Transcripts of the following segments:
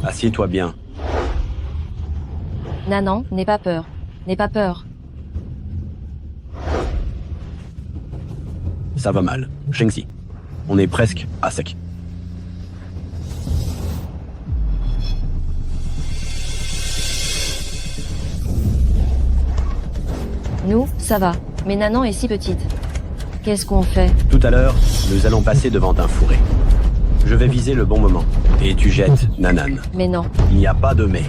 Assieds-toi bien. Nanan, n'aie pas peur. N'aie pas peur. Ça va mal. Shengxi. On est presque à sec. Nous, ça va. Mais Nanan est si petite. Qu'est-ce qu'on fait? Tout à l'heure, nous allons passer devant un fourré. Je vais viser le bon moment. Et tu jettes Nanan. Mais non. Il n'y a pas de mais.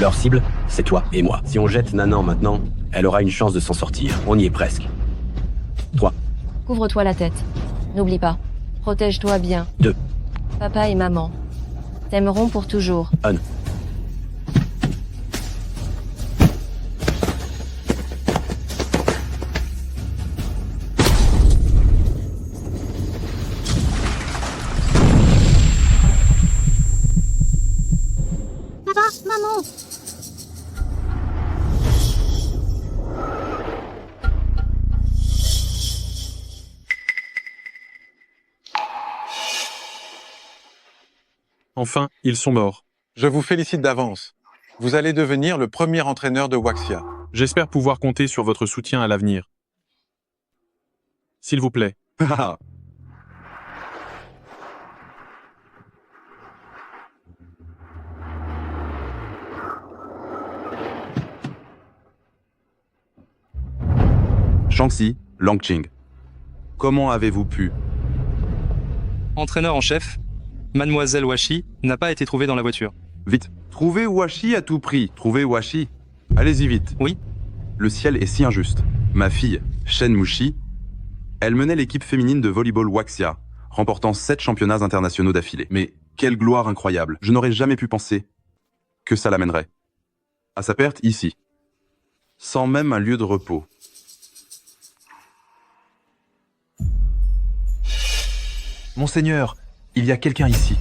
Leur cible, c'est toi et moi. Si on jette Nanan maintenant, elle aura une chance de s'en sortir. On y est presque. 3, Couvre-toi la tête. N'oublie pas. Protège-toi bien. 2, Papa et maman t'aimeront pour toujours. 1. Papa, maman. Enfin, ils sont morts. Je vous félicite d'avance. Vous allez devenir le premier entraîneur de Waxia. J'espère pouvoir compter sur votre soutien à l'avenir. S'il vous plaît. Shangxi, Langqing. Comment avez-vous pu? Entraîneur en chef, Mademoiselle Washi n'a pas été trouvée dans la voiture. Vite. Trouvez Washi à tout prix. Trouvez Washi. Allez-y vite. Oui. Le ciel est si injuste. Ma fille, Shen Mushi, elle menait l'équipe féminine de volleyball Waxia, remportant 7 championnats internationaux d'affilée. Mais quelle gloire incroyable. Je n'aurais jamais pu penser que ça l'amènerait à sa perte ici, sans même un lieu de repos. Monseigneur, il y a quelqu'un ici.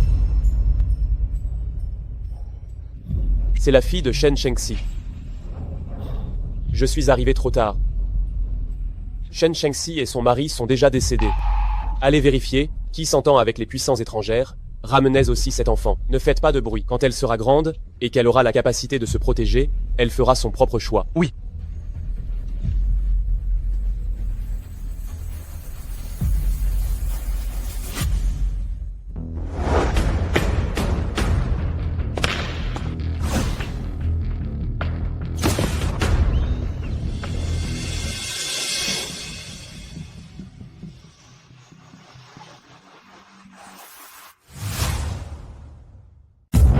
C'est la fille de Shen Shengxi. Je suis arrivé trop tard. Shen Shengxi et son mari sont déjà décédés. Allez vérifier, qui s'entend avec les puissances étrangères, ramenez aussi cet enfant. Ne faites pas de bruit. Quand elle sera grande, et qu'elle aura la capacité de se protéger, elle fera son propre choix. Oui.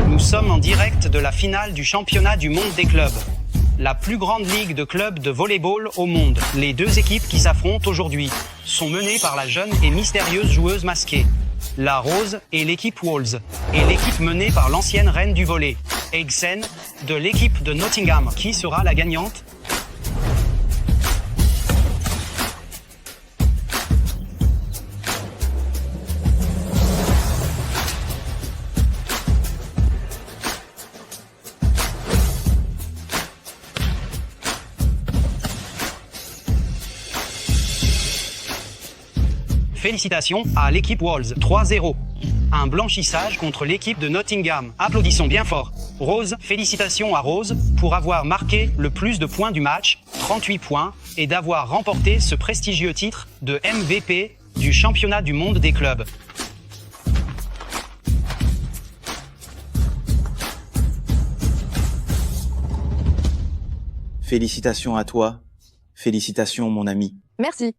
Nous sommes en direct de la finale du championnat du monde des clubs. La plus grande ligue de clubs de volleyball au monde. Les deux équipes qui s'affrontent aujourd'hui sont menées par la jeune et mystérieuse joueuse masquée, la Rose et l'équipe Wolves, et l'équipe menée par l'ancienne reine du volley, Eigsen, de l'équipe de Nottingham. Qui sera la gagnante ? Félicitations à l'équipe Wolves, 3-0. Un blanchissage contre l'équipe de Nottingham. Applaudissons bien fort. Rose, félicitations à Rose pour avoir marqué le plus de points du match, 38 points, et d'avoir remporté ce prestigieux titre de MVP du championnat du monde des clubs. Félicitations à toi. Félicitations, mon ami. Merci.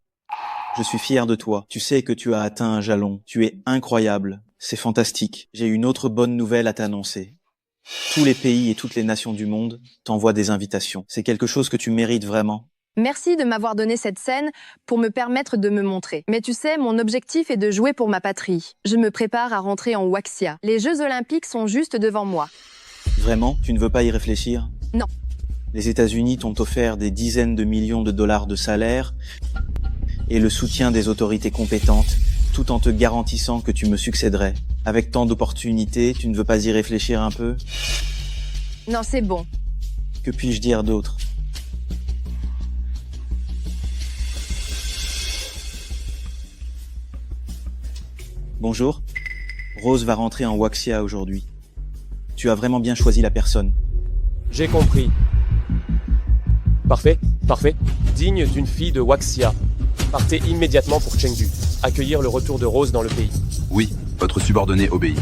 Je suis fier de toi. Tu sais que tu as atteint un jalon. Tu es incroyable. C'est fantastique. J'ai une autre bonne nouvelle à t'annoncer. Tous les pays et toutes les nations du monde t'envoient des invitations. C'est quelque chose que tu mérites vraiment. Merci de m'avoir donné cette scène pour me permettre de me montrer. Mais tu sais, mon objectif est de jouer pour ma patrie. Je me prépare à rentrer en Waxia. Les Jeux Olympiques sont juste devant moi. Vraiment? Tu ne veux pas y réfléchir? Non. Les États-Unis t'ont offert des dizaines de millions de dollars de salaire et le soutien des autorités compétentes, tout en te garantissant que tu me succéderais. Avec tant d'opportunités, tu ne veux pas y réfléchir un peu? Non, c'est bon. Que puis-je dire d'autre? Bonjour. Rose va rentrer en Waxia aujourd'hui. Tu as vraiment bien choisi la personne. J'ai compris. Parfait, parfait. Digne d'une fille de Waxia. Partez immédiatement pour Chengdu. Accueillir le retour de Rose dans le pays. Oui, votre subordonné obéit.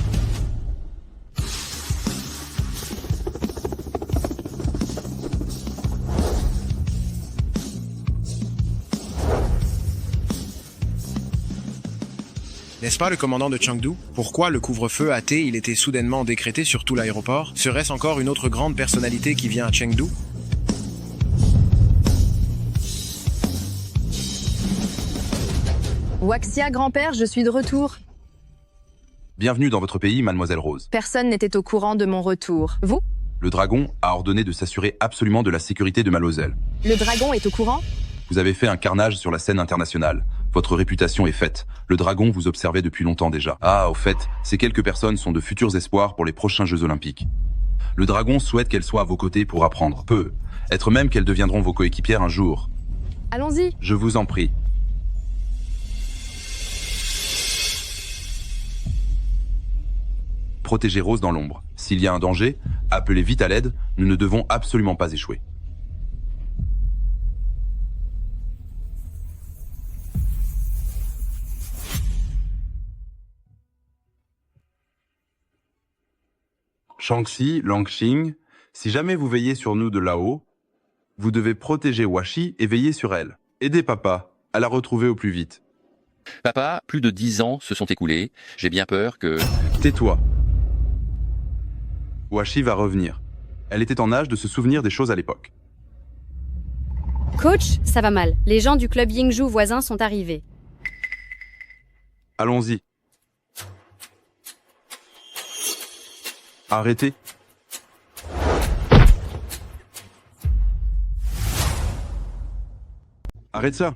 N'est-ce pas le commandant de Chengdu? Pourquoi le couvre-feu il était soudainement décrété sur tout l'aéroport? Serait-ce encore une autre grande personnalité qui vient à Chengdu? Waxia, grand-père, je suis de retour. Bienvenue dans votre pays, mademoiselle Rose. Personne n'était au courant de mon retour. Vous? Le dragon a ordonné de s'assurer absolument de la sécurité de Malosel. Le dragon est au courant? Vous avez fait un carnage sur la scène internationale. Votre réputation est faite. Le dragon vous observait depuis longtemps déjà. Ah, au fait, ces quelques personnes sont de futurs espoirs pour les prochains Jeux Olympiques. Le dragon souhaite qu'elles soient à vos côtés pour apprendre. Être même qu'elles deviendront vos coéquipières un jour. Allons-y. Je vous en prie. Protégez Rose dans l'ombre. S'il y a un danger, appelez vite à l'aide, nous ne devons absolument pas échouer. Shang-Chi, Lang-Xing, si jamais vous veillez sur nous de là-haut, vous devez protéger Washi et veiller sur elle. Aidez papa à la retrouver au plus vite. Papa, plus de 10 ans se sont écoulés. J'ai bien peur que... Tais-toi. Washi va revenir. Elle était en âge de se souvenir des choses à l'époque. Coach, ça va mal. Les gens du club Yingzhou voisin sont arrivés. Allons-y. Arrêtez. Arrête ça.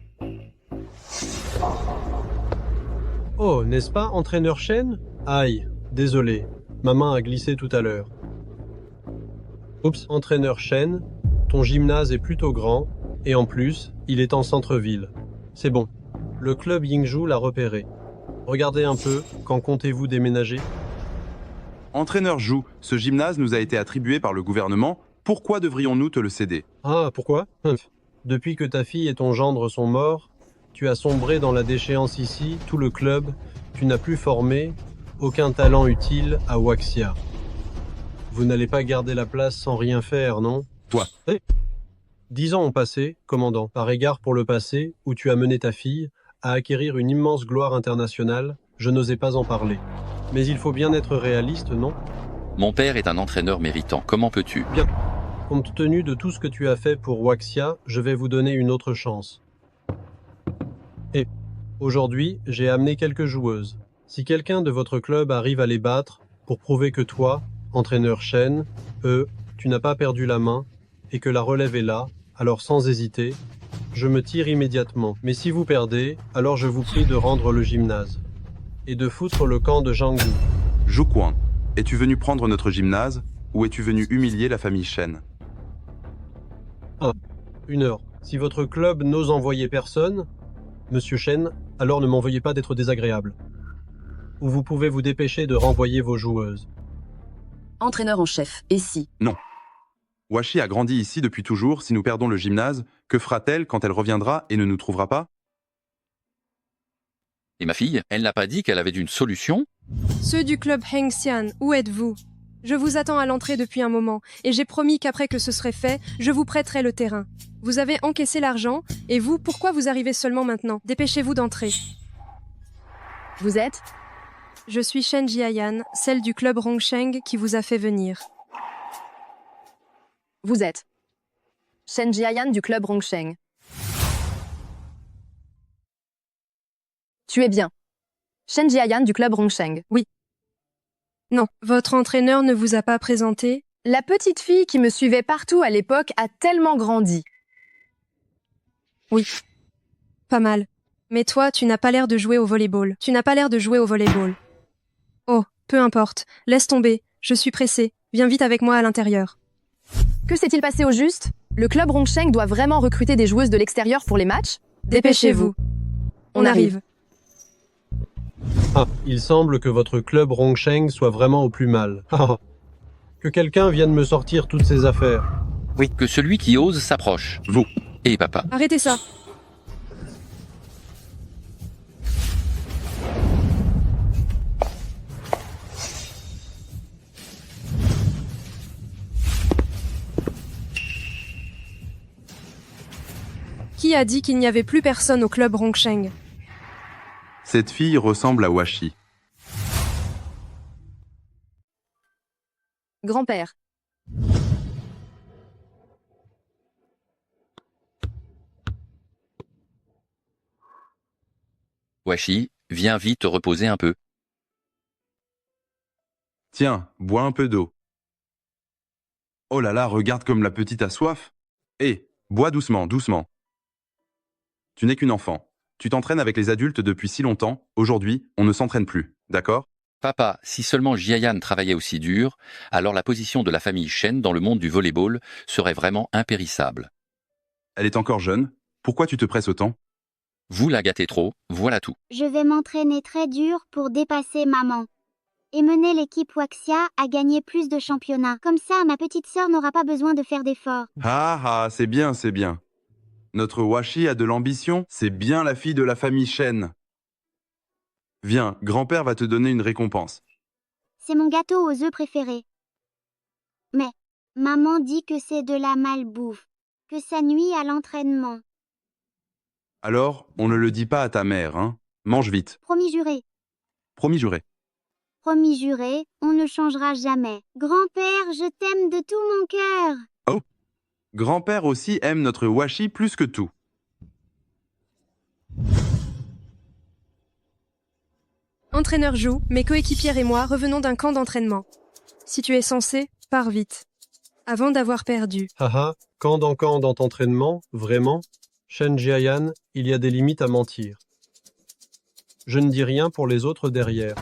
Oh, n'est-ce pas, entraîneur Shen? Aïe, désolé. Ma main a glissé tout à l'heure. Oups, entraîneur Shen, ton gymnase est plutôt grand, et en plus, il est en centre-ville. C'est bon. Le club Yingzhou l'a repéré. Regardez un peu, quand comptez-vous déménager? Entraîneur Zhou, ce gymnase nous a été attribué par le gouvernement. Pourquoi devrions-nous te le céder? Ah, pourquoi? Depuis que ta fille et ton gendre sont morts, tu as sombré dans la déchéance ici, tout le club, tu n'as plus formé aucun talent utile à Waxia. Vous n'allez pas garder la place sans rien faire, non? Toi. 10 ans ont passé, commandant, par égard pour le passé, où tu as mené ta fille à acquérir une immense gloire internationale, je n'osais pas en parler. Mais il faut bien être réaliste, non? Mon père est un entraîneur méritant. Comment peux-tu? Bien. Compte tenu de tout ce que tu as fait pour Waxia, je vais vous donner une autre chance. Et aujourd'hui, j'ai amené quelques joueuses. Si quelqu'un de votre club arrive à les battre, pour prouver que toi, entraîneur Shen, tu n'as pas perdu la main, et que la relève est là, alors sans hésiter, je me tire immédiatement. Mais si vous perdez, alors je vous prie de rendre le gymnase. Et de foutre le camp de Zhanggu. Zhou Quan, es-tu venu prendre notre gymnase, ou es-tu venu humilier la famille Shen? Ah, 1 heure. Si votre club n'ose envoyer personne, Monsieur Shen, alors ne m'en veuillez pas d'être désagréable. Ou vous pouvez vous dépêcher de renvoyer vos joueuses. Entraîneur en chef, et si? Non. Washi a grandi ici depuis toujours. Si nous perdons le gymnase, que fera-t-elle quand elle reviendra et ne nous trouvera pas? Et ma fille, elle n'a pas dit qu'elle avait une solution? Ceux du club Hengxian, où êtes-vous? Je vous attends à l'entrée depuis un moment, et j'ai promis qu'après que ce serait fait, je vous prêterai le terrain. Vous avez encaissé l'argent, et vous, pourquoi vous arrivez seulement maintenant? Dépêchez-vous d'entrer. Vous êtes? Je suis Shen Jiayan, celle du club Rongsheng qui vous a fait venir. Vous êtes? Shen Jiayan du club Rongsheng. Tu es bien. Shen Jiayan du club Rongsheng. Oui. Non, votre entraîneur ne vous a pas présenté? La petite fille qui me suivait partout à l'époque a tellement grandi. Oui. Pas mal. Mais toi, tu n'as pas l'air de jouer au volleyball. Oh, peu importe. Laisse tomber. Je suis pressée. Viens vite avec moi à l'intérieur. Que s'est-il passé au juste? Le club Rongsheng doit vraiment recruter des joueuses de l'extérieur pour les matchs? Dépêchez-vous. On arrive. Ah, il semble que votre club Rongsheng soit vraiment au plus mal. Que quelqu'un vienne me sortir toutes ces affaires. Oui. Que celui qui ose s'approche. Vous. Et papa. Arrêtez ça. Qui a dit qu'il n'y avait plus personne au club Rongsheng? Cette fille ressemble à Washi. Grand-père. Washi, viens vite te reposer un peu. Tiens, bois un peu d'eau. Oh là là, regarde comme la petite a soif. Hé, bois doucement, doucement. Tu n'es qu'une enfant. Tu t'entraînes avec les adultes depuis si longtemps. Aujourd'hui, on ne s'entraîne plus, d'accord? Papa, si seulement Jiayan travaillait aussi dur, alors la position de la famille Shen dans le monde du volleyball serait vraiment impérissable. Elle est encore jeune. Pourquoi tu te presses autant? Vous la gâtez trop, voilà tout. Je vais m'entraîner très dur pour dépasser maman. Et mener l'équipe Waxia à gagner plus de championnats. Comme ça, ma petite sœur n'aura pas besoin de faire d'efforts. Ah ah, c'est bien, c'est bien. Notre Washi a de l'ambition, c'est bien la fille de la famille Shen. Viens, grand-père va te donner une récompense. C'est mon gâteau aux œufs préféré. Mais, maman dit que c'est de la malbouffe, que ça nuit à l'entraînement. Alors, on ne le dit pas à ta mère, hein? Mange vite. Promis juré. Promis juré. Promis juré, on ne changera jamais. Grand-père, je t'aime de tout mon cœur. Oh! Grand-père aussi aime notre Washi plus que tout. Entraîneur Zhu, mes coéquipières et moi revenons d'un camp d'entraînement. Si tu es censé, pars vite. Avant d'avoir perdu. Haha, camp d'entraînement, vraiment? Shen Jiayan, il y a des limites à mentir. Je ne dis rien pour les autres derrière.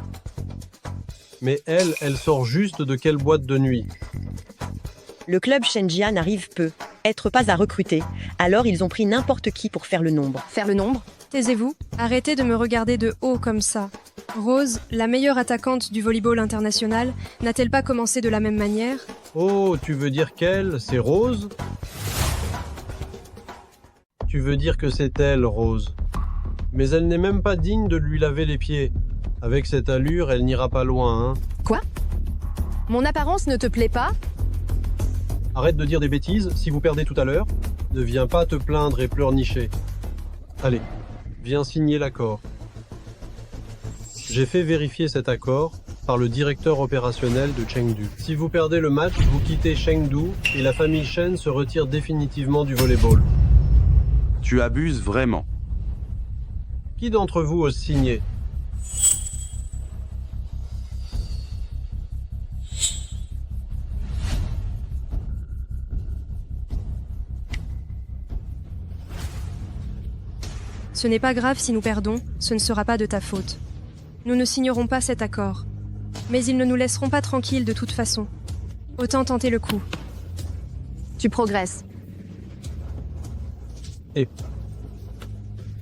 Mais elle sort juste de quelle boîte de nuit? Le club Shenjian arrive peu, être pas à recruter, alors ils ont pris n'importe qui pour faire le nombre. Faire le nombre? Taisez-vous, arrêtez de me regarder de haut comme ça. Rose, la meilleure attaquante du volleyball international, n'a-t-elle pas commencé de la même manière? Oh, tu veux dire qu'elle, c'est Rose? Tu veux dire que c'est elle, Rose. Mais elle n'est même pas digne de lui laver les pieds. Avec cette allure, elle n'ira pas loin, hein. Quoi? Mon apparence ne te plaît pas? Arrête de dire des bêtises, si vous perdez tout à l'heure. Ne viens pas te plaindre et pleurnicher. Allez, viens signer l'accord. J'ai fait vérifier cet accord par le directeur opérationnel de Chengdu. Si vous perdez le match, vous quittez Chengdu et la famille Shen se retire définitivement du volleyball. Tu abuses vraiment. Qui d'entre vous ose signer? Ce n'est pas grave si nous perdons, ce ne sera pas de ta faute. Nous ne signerons pas cet accord. Mais ils ne nous laisseront pas tranquilles de toute façon. Autant tenter le coup. Tu progresses. Et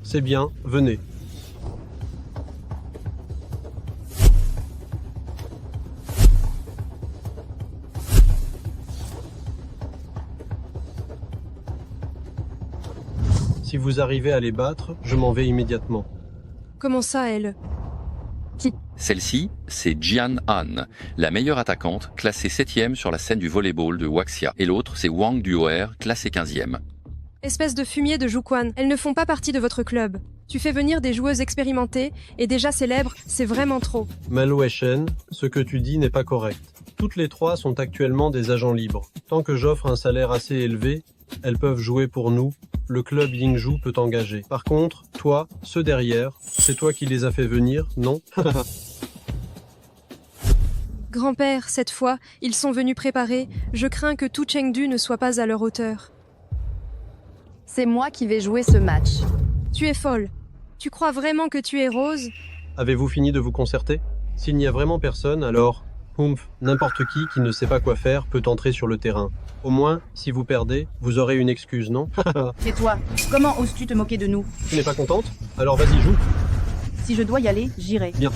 c'est bien, venez. Si vous arrivez à les battre, je m'en vais immédiatement. Comment ça, elle? Qui? Celle-ci, c'est Jian Han, la meilleure attaquante, classée 7e sur la scène du volleyball de Waxia. Et l'autre, c'est Wang Duoer, classée 15e. Espèce de fumier de Zhuquan, elles ne font pas partie de votre club. Tu fais venir des joueuses expérimentées et déjà célèbres, c'est vraiment trop. Malo et Shen, ce que tu dis n'est pas correct. Toutes les trois sont actuellement des agents libres. Tant que j'offre un salaire assez élevé, elles peuvent jouer pour nous. Le club Yingzhou peut engager. Par contre, toi, ceux derrière, c'est toi qui les as fait venir, non? Grand-père, cette fois, ils sont venus préparer. Je crains que tout Chengdu ne soit pas à leur hauteur. C'est moi qui vais jouer ce match. Tu es folle. Tu crois vraiment que tu es Rose? Avez-vous fini de vous concerter? S'il n'y a vraiment personne, alors, n'importe qui ne sait pas quoi faire peut entrer sur le terrain. Au moins, si vous perdez, vous aurez une excuse, non? Et toi, comment oses-tu te moquer de nous? Tu n'es pas contente? Alors vas-y, joue. Si je dois y aller, j'irai. Bien.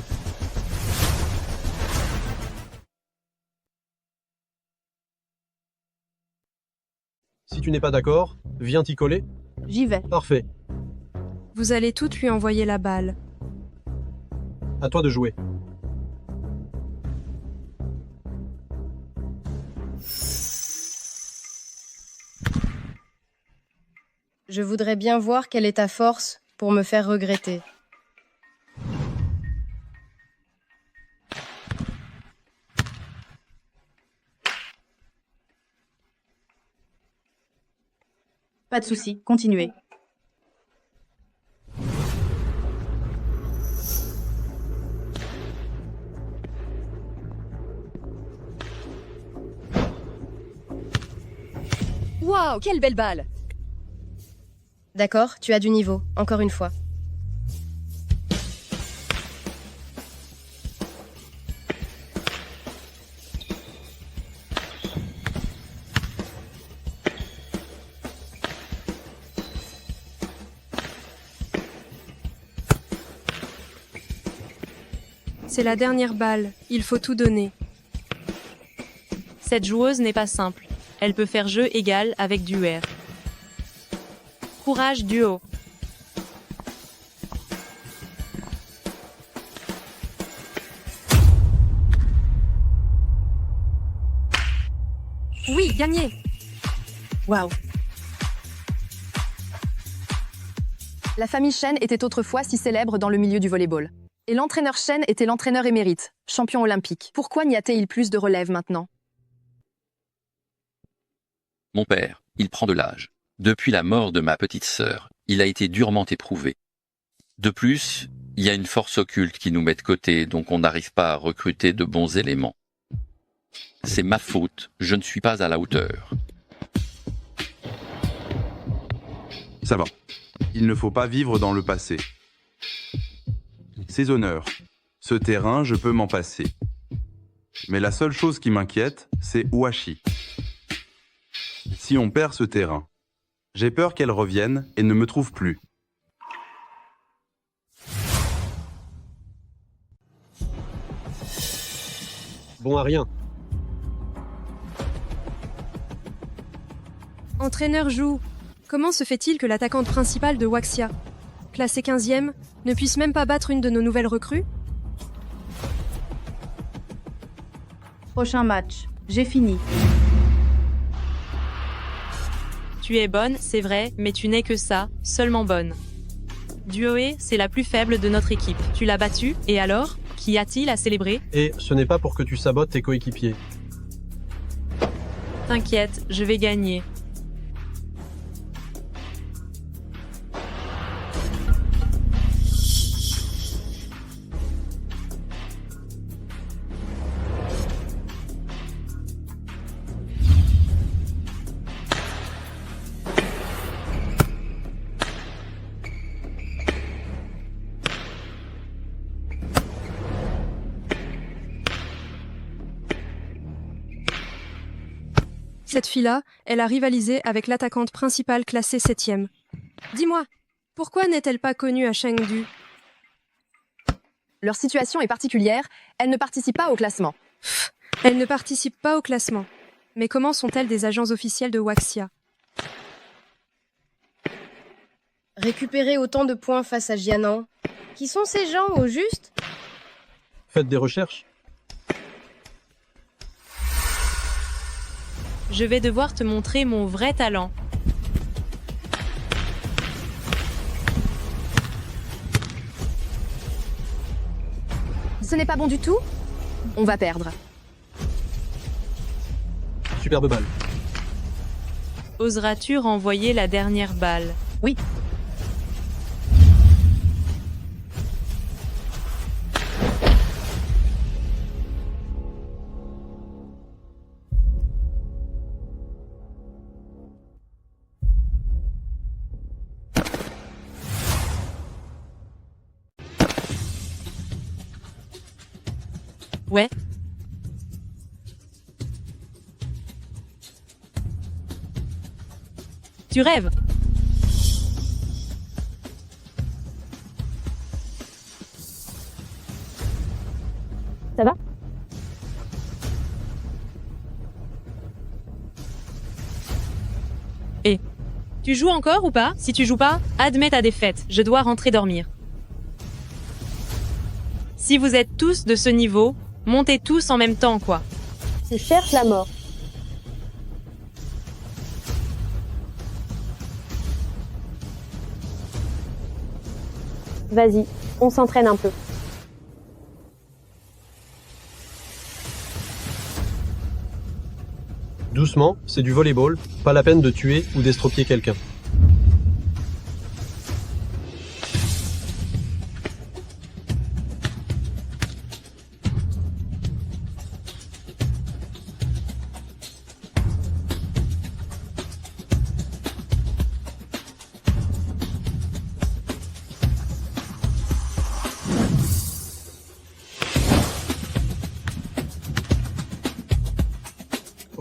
Si tu n'es pas d'accord, viens t'y coller. J'y vais. Parfait. Vous allez toutes lui envoyer la balle. À toi de jouer. Je voudrais bien voir quelle est ta force pour me faire regretter. Pas de souci, continuez. Waouh, quelle belle balle! D'accord, tu as du niveau, encore une fois. C'est la dernière balle, il faut tout donner. Cette joueuse n'est pas simple. Elle peut faire jeu égal avec du UR. Courage duo. Oui, gagné! Waouh! La famille Chen était autrefois si célèbre dans le milieu du volleyball. Et l'entraîneur Chen était l'entraîneur émérite, champion olympique. Pourquoi n'y a-t-il plus de relève maintenant? Mon père, il prend de l'âge. Depuis la mort de ma petite sœur, il a été durement éprouvé. De plus, il y a une force occulte qui nous met de côté, donc on n'arrive pas à recruter de bons éléments. C'est ma faute, je ne suis pas à la hauteur. Ça va. Il ne faut pas vivre dans le passé. Ses honneurs. Ce terrain, je peux m'en passer. Mais la seule chose qui m'inquiète, c'est Washi. Si on perd ce terrain, j'ai peur qu'elle revienne et ne me trouve plus. Bon à rien. Entraîneur Zhu, comment se fait-il que l'attaquante principale de Waxia, classée 15e, ne puisse même pas battre une de nos nouvelles recrues? Prochain match. J'ai fini. Tu es bonne, c'est vrai, mais tu n'es que ça, seulement bonne. Duoé, c'est la plus faible de notre équipe. Tu l'as battue, et alors? Qu'y a-t-il à célébrer? Et ce n'est pas pour que tu sabotes tes coéquipiers. T'inquiète, je vais gagner. Cette fille-là, elle a rivalisé avec l'attaquante principale classée 7e. Dis-moi, pourquoi n'est-elle pas connue à Chengdu? Leur situation est particulière, elles ne participent pas au classement. Elles ne participent pas au classement. Mais comment sont-elles des agents officiels de Waxia? Récupérer autant de points face à Jianan. Qui sont ces gens, au juste? Faites des recherches. Je vais devoir te montrer mon vrai talent. Ce n'est pas bon du tout? On va perdre. Superbe balle. Oseras-tu renvoyer la dernière balle? Oui. Ouais. Tu rêves? Ça va? Tu joues encore ou pas? Si tu joues pas, admets ta défaite. Je dois rentrer dormir. Si vous êtes tous de ce niveau, montez tous en même temps, quoi. Tu cherches la mort. Vas-y, on s'entraîne un peu. Doucement, c'est du volleyball, pas la peine de tuer ou d'estropier quelqu'un.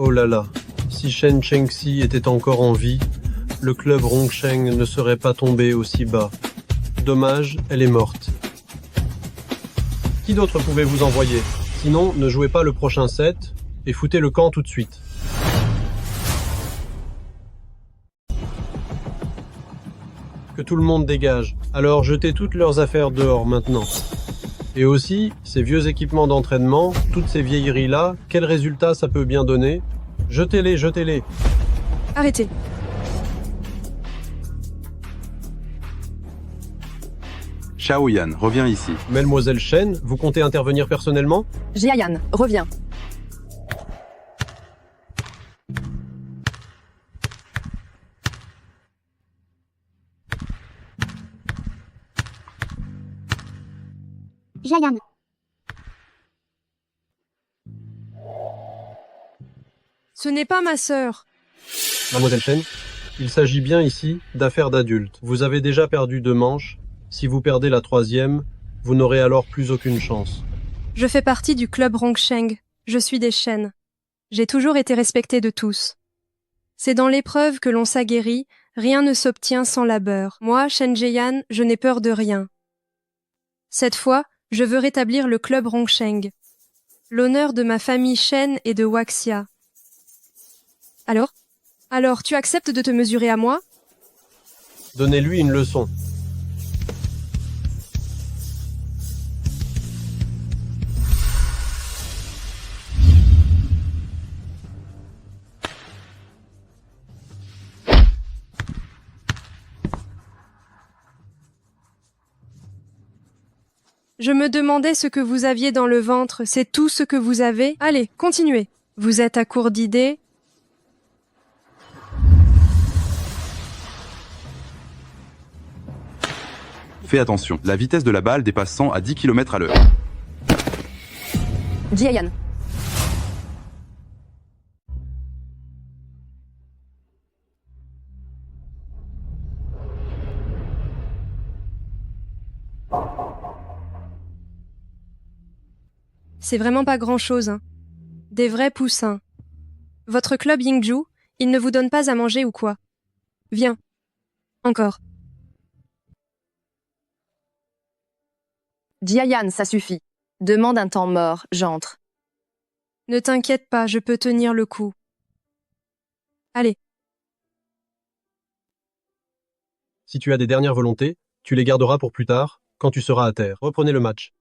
Oh là là, si Shen Chengxi était encore en vie, le club Rongsheng ne serait pas tombé aussi bas. Dommage, elle est morte. Qui d'autre pouvez vous envoyer? Sinon, ne jouez pas le prochain set et foutez le camp tout de suite. Que tout le monde dégage. Alors jetez toutes leurs affaires dehors maintenant. Et aussi, ces vieux équipements d'entraînement, toutes ces vieilleries-là, quel résultat ça peut bien donner? Jetez-les, jetez-les. Arrêtez. Xiaoyan, reviens ici. Mademoiselle Shen, vous comptez intervenir personnellement? Jiayan, reviens. Jiayan. Ce n'est pas ma sœur. Mademoiselle Shen, il s'agit bien ici d'affaires d'adultes. Vous avez déjà perdu 2 manches. Si vous perdez la 3e, vous n'aurez alors plus aucune chance. Je fais partie du club Rongsheng. Je suis des Shen. J'ai toujours été respectée de tous. C'est dans l'épreuve que l'on s'aguerrit, rien ne s'obtient sans labeur. Moi, Shen Jiayan, je n'ai peur de rien. Cette fois, je veux rétablir le club Rongsheng. L'honneur de ma famille Shen et de Waxia. Alors, tu acceptes de te mesurer à moi? Donnez-lui une leçon. Je me demandais ce que vous aviez dans le ventre, c'est tout ce que vous avez? Allez, continuez. Vous êtes à court d'idées? Fais attention, la vitesse de la balle dépasse 100 à 10 km à l'heure. Jiayan. C'est vraiment pas grand-chose, hein. Des vrais poussins. Votre club Yingju, il ne vous donne pas à manger ou quoi? Viens. Encore. Jiayan, ça suffit. Demande un temps mort, j'entre. Ne t'inquiète pas, je peux tenir le coup. Allez. Si tu as des dernières volontés, tu les garderas pour plus tard, quand tu seras à terre. Reprenez le match.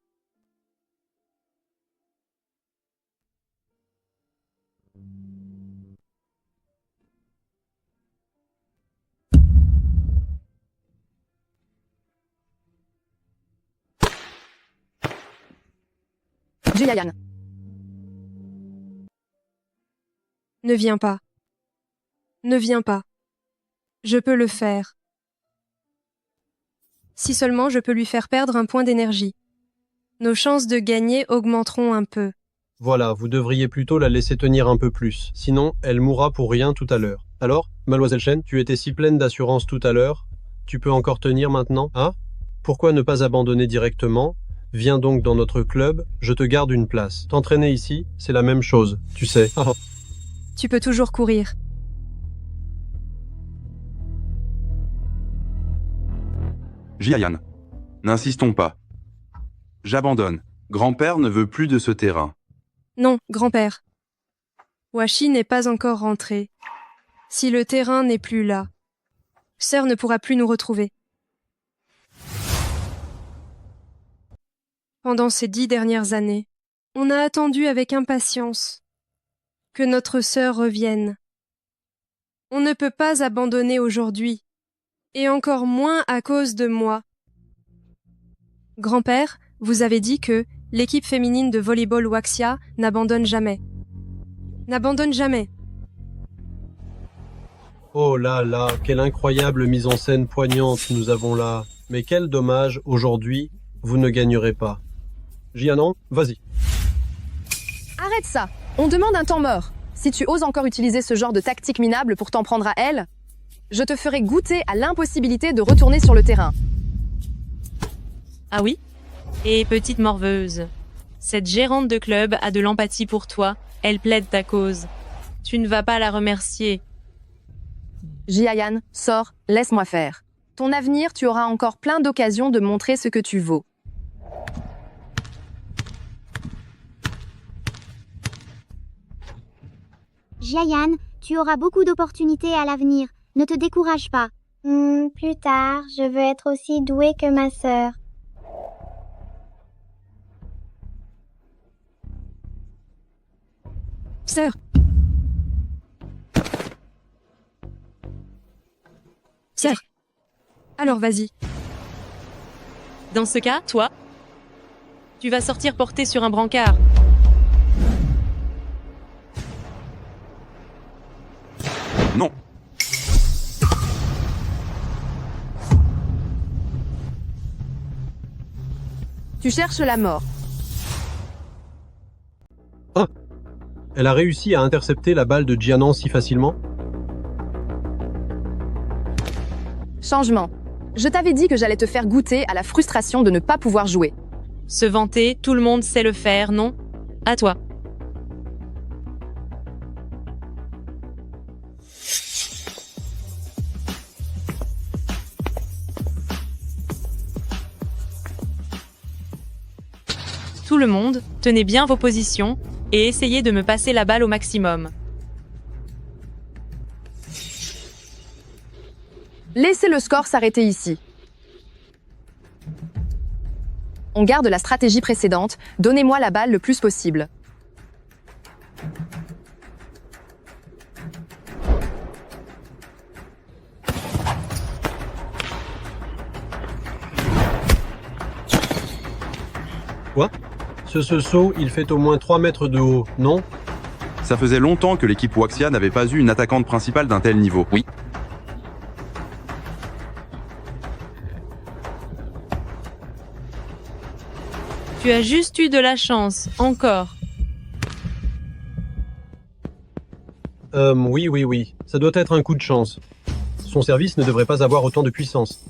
Jiayan. Ne viens pas. Ne viens pas. Je peux le faire. Si seulement je peux lui faire perdre un point d'énergie. Nos chances de gagner augmenteront un peu. Voilà, vous devriez plutôt la laisser tenir un peu plus. Sinon, elle mourra pour rien tout à l'heure. Alors, Mademoiselle Shen, tu étais si pleine d'assurance tout à l'heure. Tu peux encore tenir maintenant, hein? Pourquoi ne pas abandonner directement? Viens donc dans notre club, je te garde une place. T'entraîner ici, c'est la même chose, tu sais. Tu peux toujours courir. Jiayan. N'insistons pas. J'abandonne. Grand-père ne veut plus de ce terrain. Non, grand-père. Washi n'est pas encore rentré. Si le terrain n'est plus là, Sœur ne pourra plus nous retrouver. Pendant ces 10 dernières années, on a attendu avec impatience que notre sœur revienne. On ne peut pas abandonner aujourd'hui, et encore moins à cause de moi. Grand-père, vous avez dit que l'équipe féminine de volleyball Waxia n'abandonne jamais. N'abandonne jamais. Oh là là, quelle incroyable mise en scène poignante nous avons là. Mais quel dommage, aujourd'hui, vous ne gagnerez pas. Jianan, vas-y. Arrête ça! On demande un temps mort. Si tu oses encore utiliser ce genre de tactique minable pour t'en prendre à elle, je te ferai goûter à l'impossibilité de retourner sur le terrain. Ah oui? Et petite morveuse, cette gérante de club a de l'empathie pour toi, elle plaide ta cause. Tu ne vas pas la remercier. Jiayan, sors, laisse-moi faire. Ton avenir, tu auras encore plein d'occasions de montrer ce que tu vaux. Jiayan, tu auras beaucoup d'opportunités à l'avenir. Ne te décourage pas. Plus tard, je veux être aussi douée que ma sœur. Sœur. Sœur. Alors vas-y. Dans ce cas, toi, tu vas sortir porté sur un brancard. Non. Tu cherches la mort. Ah! Elle a réussi à intercepter la balle de Jianan si facilement? Changement. Je t'avais dit que j'allais te faire goûter à la frustration de ne pas pouvoir jouer. Se vanter, tout le monde sait le faire, non? À toi. Tout le monde, tenez bien vos positions et essayez de me passer la balle au maximum. Laissez le score s'arrêter ici. On garde la stratégie précédente, donnez-moi la balle le plus possible. Quoi? Ce saut, il fait au moins 3 mètres de haut, non? Ça faisait longtemps que l'équipe Waxia n'avait pas eu une attaquante principale d'un tel niveau. Oui. Tu as juste eu de la chance, encore. Oui. Ça doit être un coup de chance. Son service ne devrait pas avoir autant de puissance.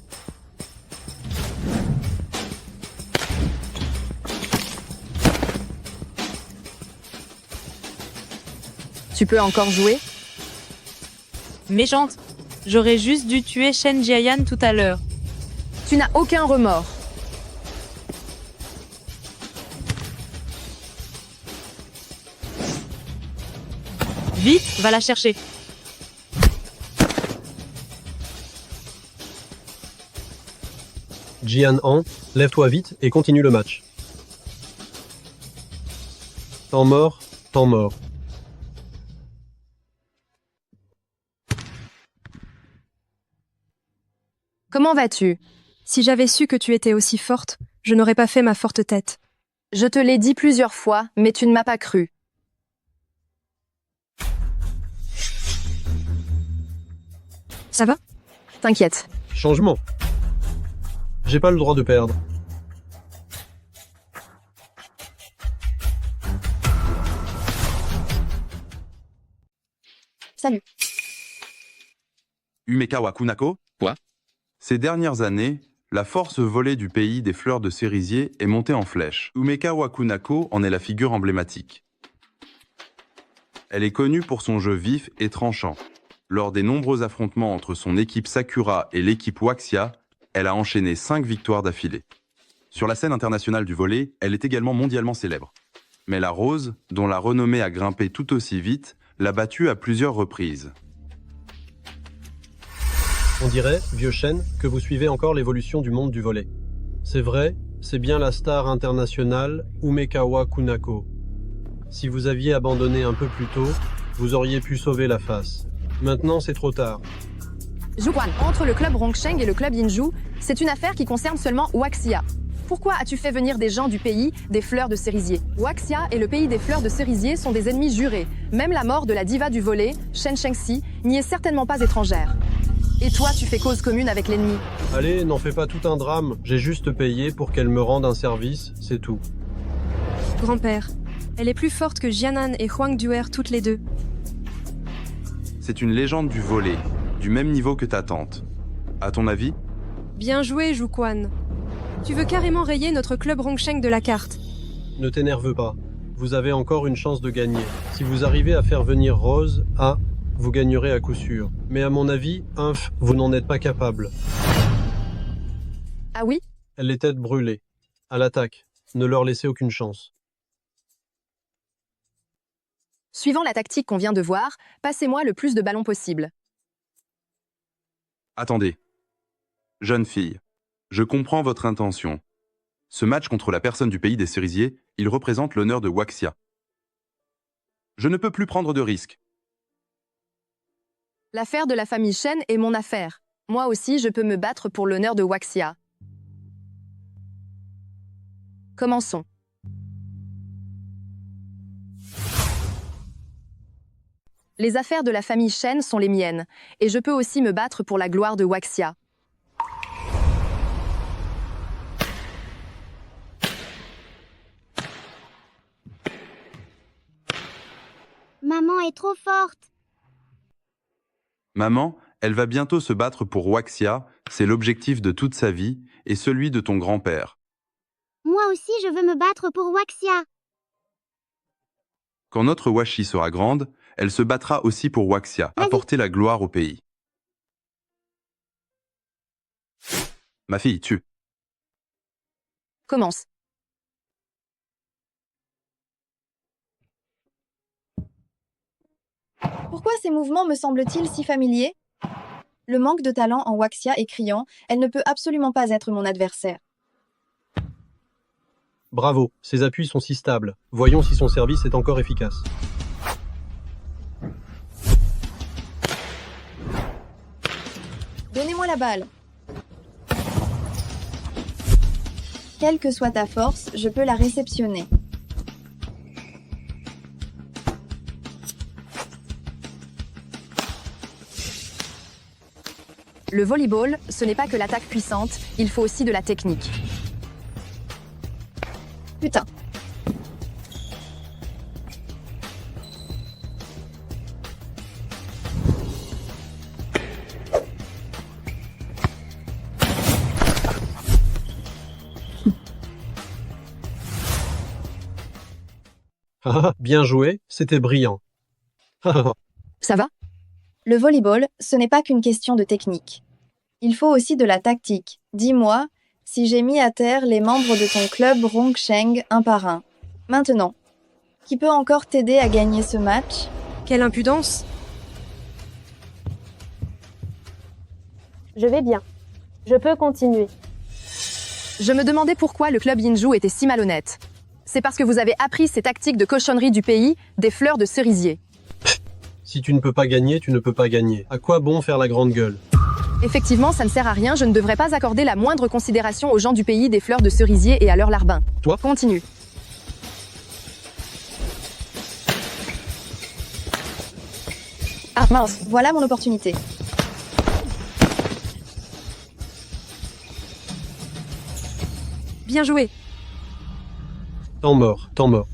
Tu peux encore jouer? Méchante. J'aurais juste dû tuer Shen Jiayan tout à l'heure. Tu n'as aucun remords. Vite, va la chercher. Jianan, lève-toi vite et continue le match. Temps mort, temps mort. Comment vas-tu? Si j'avais su que tu étais aussi forte, je n'aurais pas fait ma forte tête. Je te l'ai dit plusieurs fois, mais tu ne m'as pas cru. Ça va? T'inquiète. Changement. J'ai pas le droit de perdre. Salut. Umekawa Kunako? Quoi? Ces dernières années, la force volée du pays des fleurs de cerisier est montée en flèche. Umekawa Kunako en est la figure emblématique. Elle est connue pour son jeu vif et tranchant. Lors des nombreux affrontements entre son équipe Sakura et l'équipe Waxia, elle a enchaîné 5 victoires d'affilée. Sur la scène internationale du volley, elle est également mondialement célèbre. Mais la Rose, dont la renommée a grimpé tout aussi vite, l'a battue à plusieurs reprises. On dirait, vieux Shen, que vous suivez encore l'évolution du monde du volley. C'est vrai, c'est bien la star internationale Umekawa Kunako. Si vous aviez abandonné un peu plus tôt, vous auriez pu sauver la face. Maintenant, c'est trop tard. Juquan, entre le club Rongsheng et le club Yinju, c'est une affaire qui concerne seulement Waxia. Pourquoi as-tu fait venir des gens du pays des fleurs de cerisier? Waxia et le pays des fleurs de cerisier sont des ennemis jurés. Même la mort de la diva du volley, Shen Shengxi, n'y est certainement pas étrangère. Et toi, tu fais cause commune avec l'ennemi. Allez, n'en fais pas tout un drame. J'ai juste payé pour qu'elle me rende un service, c'est tout. Grand-père, elle est plus forte que Jianan et Huang Duer toutes les deux. C'est une légende du volley, du même niveau que ta tante. À ton avis? Bien joué, Juquan. Tu veux carrément rayer notre club Rongsheng de la carte. Ne t'énerve pas. Vous avez encore une chance de gagner. Si vous arrivez à faire venir Rose, vous gagnerez à coup sûr. Mais à mon avis, vous n'en êtes pas capable. Ah oui? Elle est tête brûlée. À l'attaque. Ne leur laissez aucune chance. Suivant la tactique qu'on vient de voir, passez-moi le plus de ballons possible. Attendez. Jeune fille, je comprends votre intention. Ce match contre la personne du pays des cerisiers, il représente l'honneur de Waxia. Je ne peux plus prendre de risques. L'affaire de la famille Shen est mon affaire. Moi aussi, je peux me battre pour l'honneur de Waxia. Commençons. Les affaires de la famille Shen sont les miennes, et je peux aussi me battre pour la gloire de Waxia. Maman est trop forte. Maman, elle va bientôt se battre pour Waxia, c'est l'objectif de toute sa vie, et celui de ton grand-père. Moi aussi, je veux me battre pour Waxia. Quand notre Washi sera grande, elle se battra aussi pour Waxia, apporter la gloire au pays. Ma fille, tu. Commence. Pourquoi ces mouvements me semblent-ils si familiers? Le manque de talent en Waxia est criant, elle ne peut absolument pas être mon adversaire. Bravo, ses appuis sont si stables. Voyons si son service est encore efficace. Donnez-moi la balle. Quelle que soit ta force, je peux la réceptionner. Le volleyball, ce n'est pas que l'attaque puissante, il faut aussi de la technique. Putain. Bien joué, c'était brillant. Ça va? Le volleyball, ce n'est pas qu'une question de technique. Il faut aussi de la tactique. Dis-moi, si j'ai mis à terre les membres de ton club Rongsheng un par un. Maintenant, qui peut encore t'aider à gagner ce match? Quelle impudence! Je vais bien. Je peux continuer. Je me demandais pourquoi le club Yinju était si malhonnête. C'est parce que vous avez appris ces tactiques de cochonnerie du pays, des fleurs de cerisier. Si tu ne peux pas gagner, tu ne peux pas gagner. À quoi bon faire la grande gueule? Effectivement, ça ne sert à rien, je ne devrais pas accorder la moindre considération aux gens du pays des fleurs de cerisier et à leurs larbins. Toi? Continue. Ah mince, voilà mon opportunité. Bien joué. Temps mort, temps mort.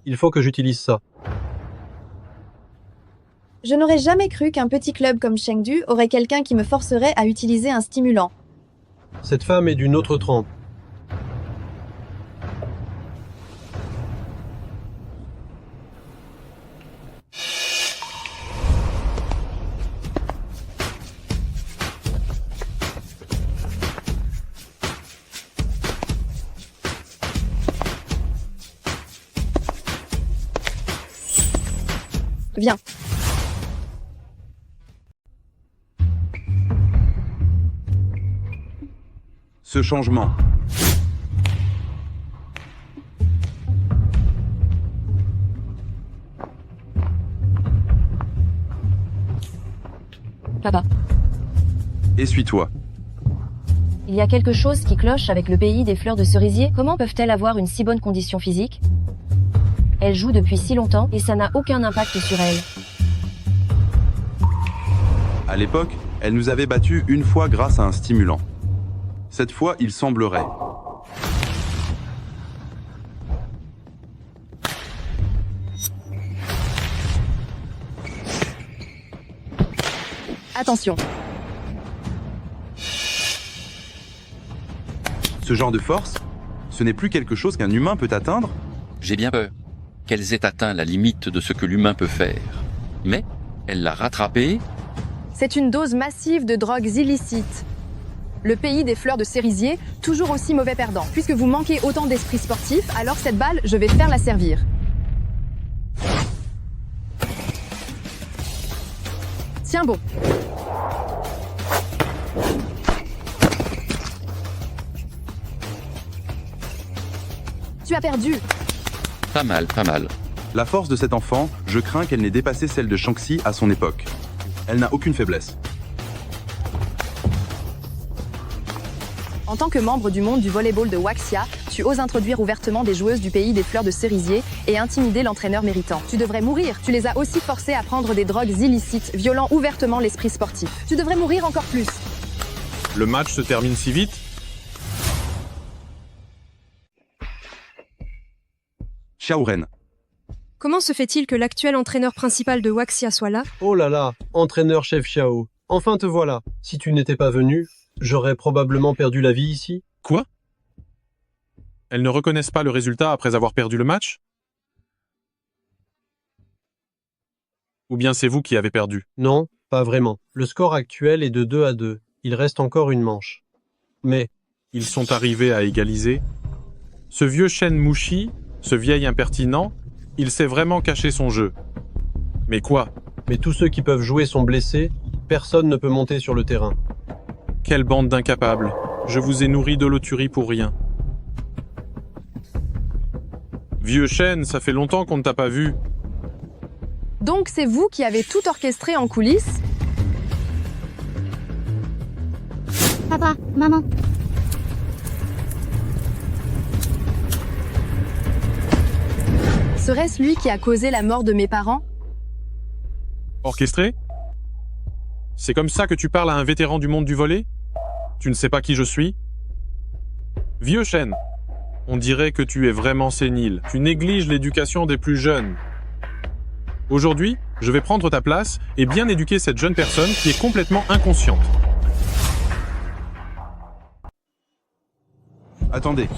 Il faut que j'utilise ça. Je n'aurais jamais cru qu'un petit club comme Chengdu aurait quelqu'un qui me forcerait à utiliser un stimulant. Cette femme est d'une autre trempe. Viens. Ce changement. Papa, Essuie-toi. il y a quelque chose qui cloche avec le pays des fleurs de cerisier. Comment peuvent-elles avoir une si bonne condition physique? Elles jouent depuis si longtemps et ça n'a aucun impact sur elles. À l'époque, elle nous avait battus une fois grâce à un stimulant. Cette fois, il semblerait. Attention. Ce genre de force, ce n'est plus quelque chose qu'un humain peut atteindre? J'ai bien peur qu'elles aient atteint la limite de ce que l'humain peut faire. Mais elle l'a rattrapé. C'est une dose massive de drogues illicites. Le pays des fleurs de cerisier, toujours aussi mauvais perdant. Puisque vous manquez autant d'esprit sportif, alors cette balle, je vais faire la servir. Tiens bon. Tu as perdu. Pas mal, pas mal. La force de cet enfant, je crains qu'elle n'ait dépassé celle de Shang-Chi à son époque. Elle n'a aucune faiblesse. En tant que membre du monde du volleyball de Waxia, tu oses introduire ouvertement des joueuses du pays des fleurs de cerisier et intimider l'entraîneur méritant. Tu devrais mourir. Tu les as aussi forcées à prendre des drogues illicites, violant ouvertement l'esprit sportif. Tu devrais mourir encore plus. Le match se termine si vite? Xiao Ren. Comment se fait-il que l'actuel entraîneur principal de Waxia soit là? Oh là là, entraîneur-chef Xiao. Enfin te voilà. Si tu n'étais pas venu, j'aurais probablement perdu la vie ici. Quoi? Elles ne reconnaissent pas le résultat après avoir perdu le match? Ou bien c'est vous qui avez perdu? Non, pas vraiment. Le score actuel est de 2-2. Il reste encore une manche. Mais... Ils sont arrivés à égaliser? Ce vieux Shen Mushi, ce vieil impertinent, il sait vraiment cacher son jeu. Mais quoi? Mais tous ceux qui peuvent jouer sont blessés, personne ne peut monter sur le terrain. Quelle bande d'incapables. Je vous ai nourri de loturie pour rien. Vieux Shen, ça fait longtemps qu'on ne t'a pas vu. Donc c'est vous qui avez tout orchestré en coulisses? Papa, maman. Serait-ce lui qui a causé la mort de mes parents? Orchestré? C'est comme ça que tu parles à un vétéran du monde du volley? Tu ne sais pas qui je suis? Vieux Shen, on dirait que tu es vraiment sénile. Tu négliges l'éducation des plus jeunes. Aujourd'hui, je vais prendre ta place et bien éduquer cette jeune personne qui est complètement inconsciente. Attendez.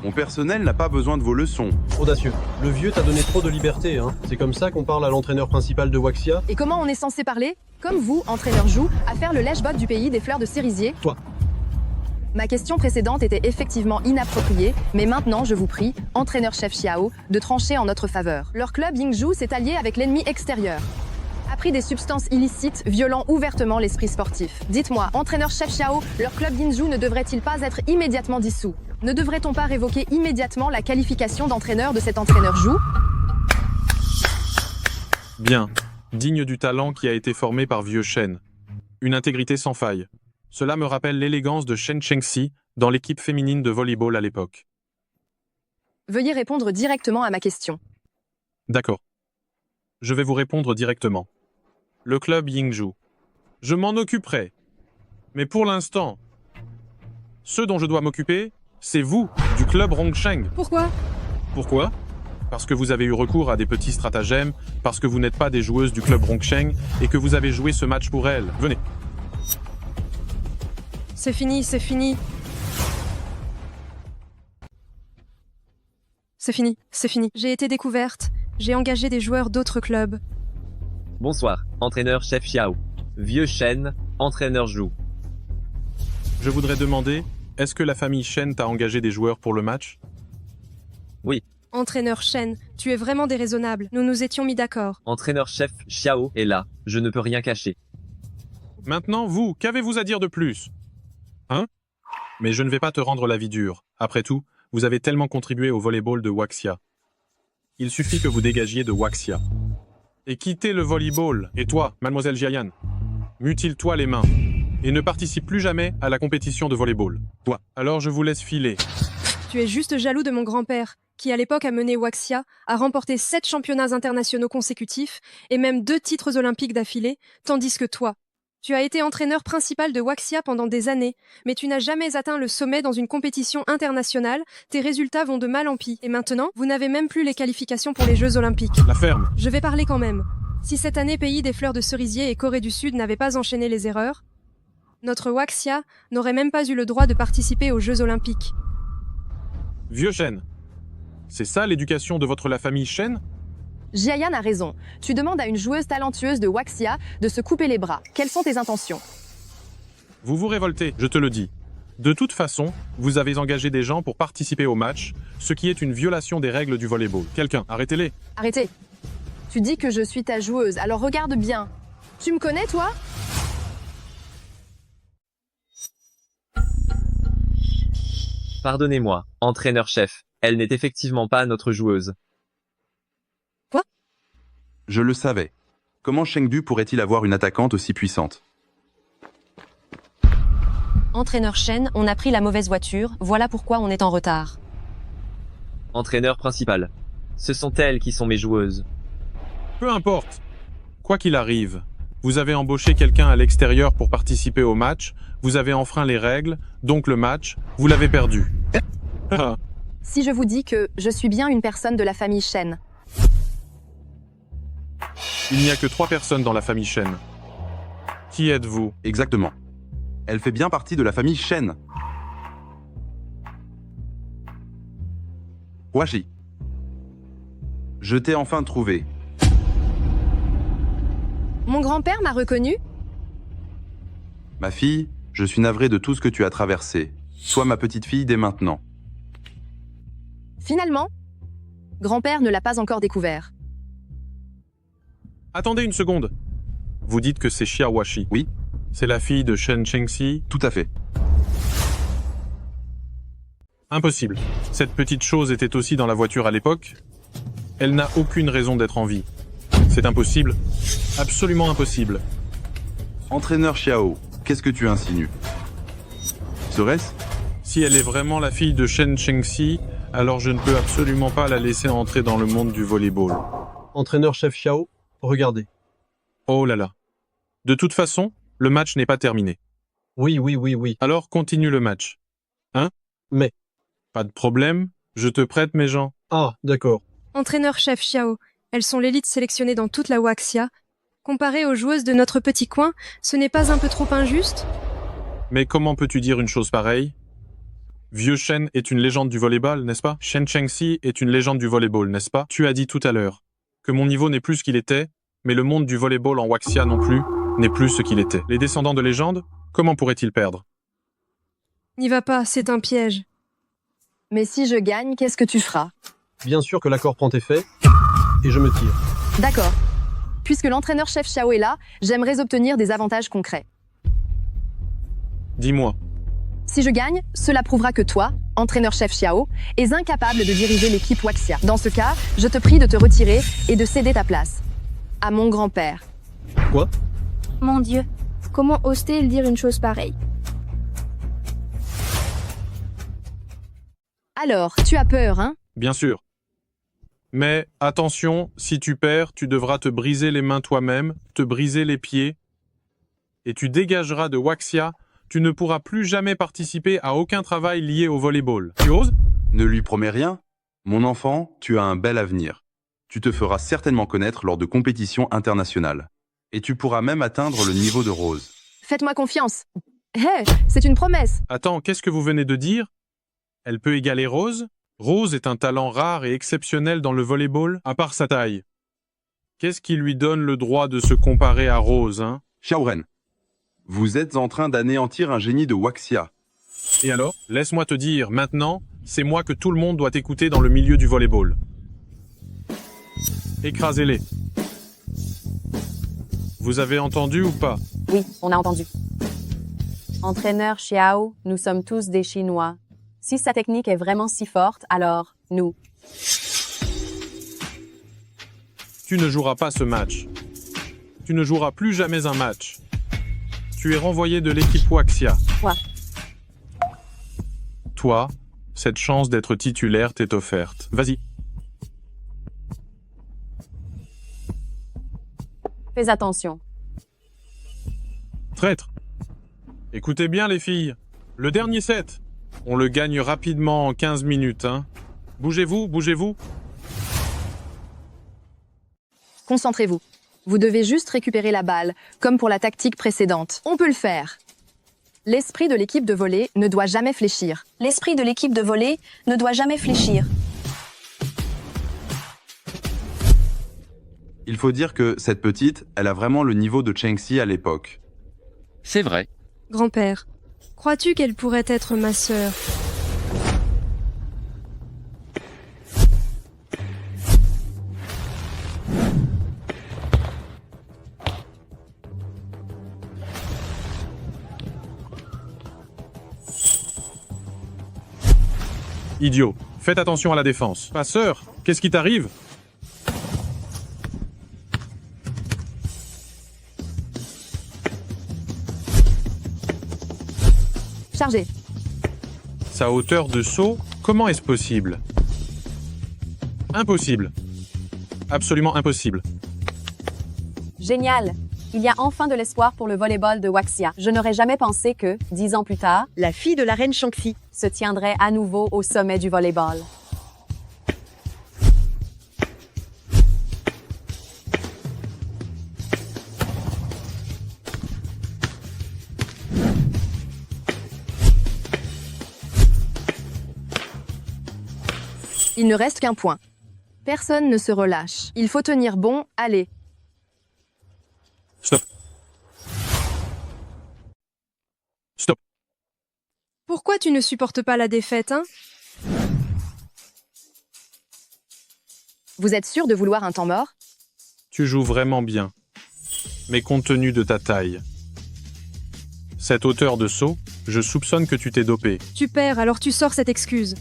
Mon personnel n'a pas besoin de vos leçons. Audacieux. Le vieux t'a donné trop de liberté, hein. C'est comme ça qu'on parle à l'entraîneur principal de Waxia? Et comment on est censé parler? Comme vous, entraîneur Jou, à faire le lèche-bot du pays des fleurs de cerisier? Toi. Ma question précédente était effectivement inappropriée, mais maintenant je vous prie, entraîneur-chef Xiao, de trancher en notre faveur. Leur club Yingzhou s'est allié avec l'ennemi extérieur. A pris des substances illicites, violant ouvertement l'esprit sportif. Dites-moi, entraîneur-chef Xiao, leur club Yingzhou ne devrait-il pas être immédiatement dissous? Ne devrait-on pas révoquer immédiatement la qualification d'entraîneur de cet entraîneur Jou? Bien. Digne du talent qui a été formé par vieux Shen. Une intégrité sans faille. Cela me rappelle l'élégance de Shen Chengxi dans l'équipe féminine de volleyball à l'époque. Veuillez répondre directement à ma question. D'accord. Je vais vous répondre directement. Le club Yingzhou. Je m'en occuperai. Mais pour l'instant, ce dont je dois m'occuper, c'est vous, du club Rongsheng. Pourquoi? Pourquoi? Parce que vous avez eu recours à des petits stratagèmes, parce que vous n'êtes pas des joueuses du club Rongsheng et que vous avez joué ce match pour elles. Venez. C'est fini, c'est fini. C'est fini, c'est fini. J'ai été découverte. J'ai engagé des joueurs d'autres clubs. Bonsoir, entraîneur-chef Xiao. Vieux Shen, entraîneur Jou. Je voudrais demander, est-ce que la famille Shen t'a engagé des joueurs pour le match? Oui, Entraîneur Shen, tu es vraiment déraisonnable. Nous nous étions mis d'accord. Entraîneur-chef Xiao est là, je ne peux rien cacher. Maintenant, vous, qu'avez-vous à dire de plus? Hein? Mais je ne vais pas te rendre la vie dure. Après tout, vous avez tellement contribué au volleyball de Waxia. Il suffit que vous dégagiez de Waxia. Et quittez le volleyball. Et toi, mademoiselle Jiayan, mutile-toi les mains. Et ne participe plus jamais à la compétition de volleyball. Toi. Alors je vous laisse filer. Tu es juste jaloux de mon grand-père, qui à l'époque a mené Waxia à remporter 7 championnats internationaux consécutifs et même 2 titres olympiques d'affilée, tandis que toi, tu as été entraîneur principal de Waxia pendant des années, mais tu n'as jamais atteint le sommet dans une compétition internationale, tes résultats vont de mal en pis. Et maintenant, vous n'avez même plus les qualifications pour les Jeux olympiques. La ferme. Je vais parler quand même. Si cette année pays des fleurs de cerisier et Corée du Sud n'avaient pas enchaîné les erreurs, notre Waxia n'aurait même pas eu le droit de participer aux Jeux olympiques. Vieux Shen. C'est ça l'éducation de la famille Shen? Jiayan a raison. Tu demandes à une joueuse talentueuse de Waxia de se couper les bras. Quelles sont tes intentions? Vous vous révoltez, je te le dis. De toute façon, vous avez engagé des gens pour participer au match, ce qui est une violation des règles du volleyball. Quelqu'un, arrêtez-les. Arrêtez. Tu dis que je suis ta joueuse, alors regarde bien. Tu me connais, toi? Pardonnez-moi, entraîneur-chef, elle n'est effectivement pas notre joueuse. Quoi? Je le savais. Comment Chengdu pourrait-il avoir une attaquante aussi puissante? Entraîneur Shen, on a pris la mauvaise voiture, voilà pourquoi on est en retard. Entraîneur principal. Ce sont elles qui sont mes joueuses. Peu importe. Quoi qu'il arrive, vous avez embauché quelqu'un à l'extérieur pour participer au match, vous avez enfreint les règles, donc le match, vous l'avez perdu. Si je vous dis que je suis bien une personne de la famille Shen. Il n'y a que 3 personnes dans la famille Shen. Qui êtes-vous? Exactement. Elle fait bien partie de la famille Shen. Washi. Je t'ai enfin trouvé. Mon grand-père m'a reconnu? Ma fille, je suis navré de tout ce que tu as traversé. Sois ma petite fille dès maintenant. Finalement, grand-père ne l'a pas encore découvert. Attendez une seconde. Vous dites que c'est Xia Washi. Oui. C'est la fille de Shen Chengxi? Tout à fait. Impossible. Cette petite chose était aussi dans la voiture à l'époque. Elle n'a aucune raison d'être en vie. C'est impossible. Absolument impossible. Entraîneur Xiao, qu'est-ce que tu insinues? Serait-ce? Si elle est vraiment la fille de Shen Chengxi, alors je ne peux absolument pas la laisser entrer dans le monde du volleyball. Entraîneur-chef Xiao, regardez. Oh là là. De toute façon, le match n'est pas terminé. Oui. Alors continue le match. Hein? Mais... Pas de problème, je te prête mes gens. Ah, d'accord. Entraîneur-chef Xiao, elles sont l'élite sélectionnée dans toute la Waxia. Comparée aux joueuses de notre petit coin, ce n'est pas un peu trop injuste? Mais comment peux-tu dire une chose pareille? Vieux Shen est une légende du volleyball, n'est-ce pas? Shen Chengxi est une légende du volleyball, n'est-ce pas? Tu as dit tout à l'heure que mon niveau n'est plus ce qu'il était, mais le monde du volleyball en Waxia non plus n'est plus ce qu'il était. Les descendants de légende, comment pourraient-ils perdre? N'y va pas, c'est un piège. Mais si je gagne, qu'est-ce que tu feras? Bien sûr que l'accord prend effet, et je me tire. D'accord. Puisque l'entraîneur-chef Xiao est là, j'aimerais obtenir des avantages concrets. Dis-moi. Si je gagne, cela prouvera que toi, entraîneur-chef Xiao, es incapable de diriger l'équipe Waxia. Dans ce cas, je te prie de te retirer et de céder ta place. À mon grand-père. Quoi? Mon Dieu, comment ose-t-il dire une chose pareille? Alors, tu as peur, hein? Bien sûr. Mais attention, si tu perds, tu devras te briser les mains toi-même, te briser les pieds, et tu dégageras de Waxia. Tu ne pourras plus jamais participer à aucun travail lié au volleyball. Tu oses? Ne lui promets rien. Mon enfant, tu as un bel avenir. Tu te feras certainement connaître lors de compétitions internationales. Et tu pourras même atteindre le niveau de Rose. Faites-moi confiance. Hé, c'est une promesse. Attends, qu'est-ce que vous venez de dire? Elle peut égaler Rose? Rose est un talent rare et exceptionnel dans le volleyball, à part sa taille. Qu'est-ce qui lui donne le droit de se comparer à Rose, hein? Xiaoren, vous êtes en train d'anéantir un génie de Waxia. Et alors? Laisse-moi te dire, maintenant, C'est moi que tout le monde doit écouter dans le milieu du volleyball. Écrasez-les. Vous avez entendu ou pas? Oui, on a entendu. Entraîneur Xiao, nous sommes tous des Chinois. Si sa technique est vraiment si forte, alors, nous. Tu ne joueras pas ce match. Tu ne joueras plus jamais un match. Tu es renvoyé de l'équipe Waxia. Quoi? Toi, cette chance d'être titulaire t'est offerte. Vas-y. Fais attention. Traître. Écoutez bien les filles. Le dernier set. On le gagne rapidement en 15 minutes, hein. Bougez-vous, bougez-vous. Concentrez-vous. Vous devez juste récupérer la balle, comme pour la tactique précédente. On peut le faire. L'esprit de l'équipe de volley ne doit jamais fléchir. L'esprit de l'équipe de volley ne doit jamais fléchir. Il faut dire que cette petite, elle a vraiment le niveau de Chengxi à l'époque. C'est vrai. Grand-père, crois-tu qu'elle pourrait être ma sœur? Idiot. Faites attention à la défense. Passeur, qu'est-ce qui t'arrive? Chargé. Sa hauteur de saut, comment est-ce possible? Impossible. Absolument impossible. Génial! Il y a enfin de l'espoir pour le volleyball de Waxia. Je n'aurais jamais pensé que, 10 ans plus tard, la fille de la reine Shangxi se tiendrait à nouveau au sommet du volleyball. Il ne reste qu'un point. Personne ne se relâche. Il faut tenir bon, allez. Stop. Stop. Pourquoi tu ne supportes pas la défaite, hein? Vous êtes sûr de vouloir un temps mort? Tu joues vraiment bien. Mais compte tenu de ta taille, cette hauteur de saut, je soupçonne que tu t'es dopé. Tu perds, alors tu sors cette excuse.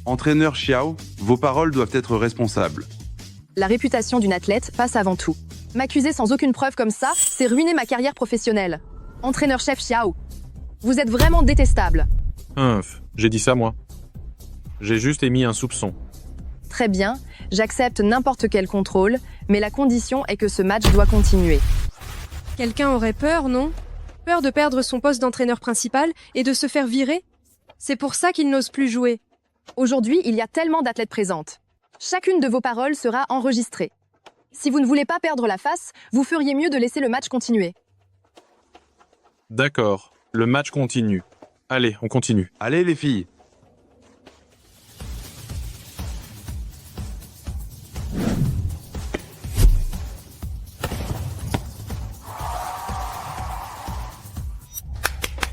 Entraîneur Xiao, vos paroles doivent être responsables. La réputation d'une athlète passe avant tout. M'accuser sans aucune preuve comme ça, c'est ruiner ma carrière professionnelle. Entraîneur-chef Xiao, vous êtes vraiment détestable. J'ai dit ça moi. J'ai juste émis un soupçon. Très bien, j'accepte n'importe quel contrôle, mais la condition est que ce match doit continuer. Quelqu'un aurait peur, non? Peur de perdre son poste d'entraîneur principal et de se faire virer? C'est pour ça qu'il n'ose plus jouer. Aujourd'hui, il y a tellement d'athlètes présentes. Chacune de vos paroles sera enregistrée. Si vous ne voulez pas perdre la face, vous feriez mieux de laisser le match continuer. D'accord, le match continue. Allez, on continue. Allez les filles.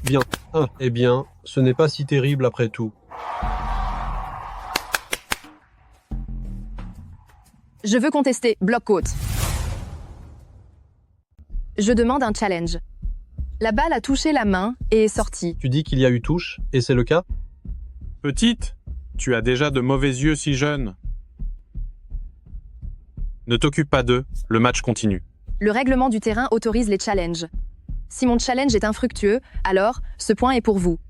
Bien. Eh bien, ce n'est pas si terrible après tout. Je veux contester, bloc côte. Je demande un challenge. La balle a touché la main et est sortie. Tu dis qu'il y a eu touche, et c'est le cas? Petite, tu as déjà de mauvais yeux si jeune. Ne t'occupe pas d'eux, le match continue. Le règlement du terrain autorise les challenges. Si mon challenge est infructueux, alors ce point est pour vous.